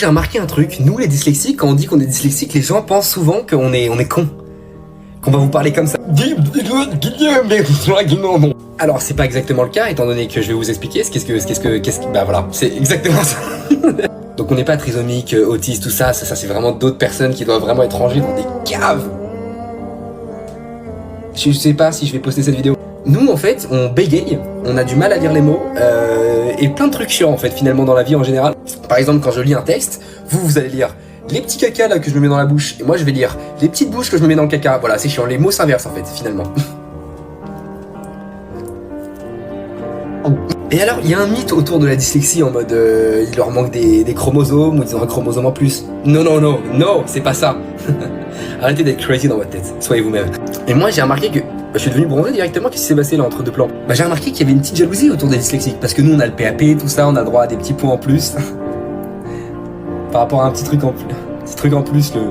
J'ai remarqué un truc, nous les dyslexiques, quand on dit qu'on est dyslexique, les gens pensent souvent qu'on est con. Qu'on va vous parler comme ça. Alors c'est pas exactement le cas, étant donné que je vais vous expliquer bah voilà, c'est exactement ça. Donc on n'est pas trisomique, autiste, tout ça c'est vraiment d'autres personnes qui doivent vraiment être rangées dans des caves. Je sais pas si je vais poster cette vidéo. Nous en fait, on bégaye, on a du mal à lire les mots, et plein de trucs chiants en fait finalement dans la vie en général. Par exemple quand je lis un texte, vous allez lire les petits cacas là que je me mets dans la bouche, et moi je vais lire les petites bouches que je me mets dans le caca. Voilà, c'est chiant, les mots s'inversent en fait finalement. Et alors, il y a un mythe autour de la dyslexie en mode il leur manque des chromosomes ou ils ont un chromosome en plus. Non, c'est pas ça. Arrêtez d'être crazy dans votre tête, soyez vous-même. Et moi j'ai remarqué que je suis devenu bronzé directement. Qu'est-ce qui s'est passé là entre deux plans? Bah j'ai remarqué qu'il y avait une petite jalousie autour des dyslexiques, parce que nous on a le PAP, tout ça, on a le droit à des petits points en plus. Par rapport à un petit truc en plus, le...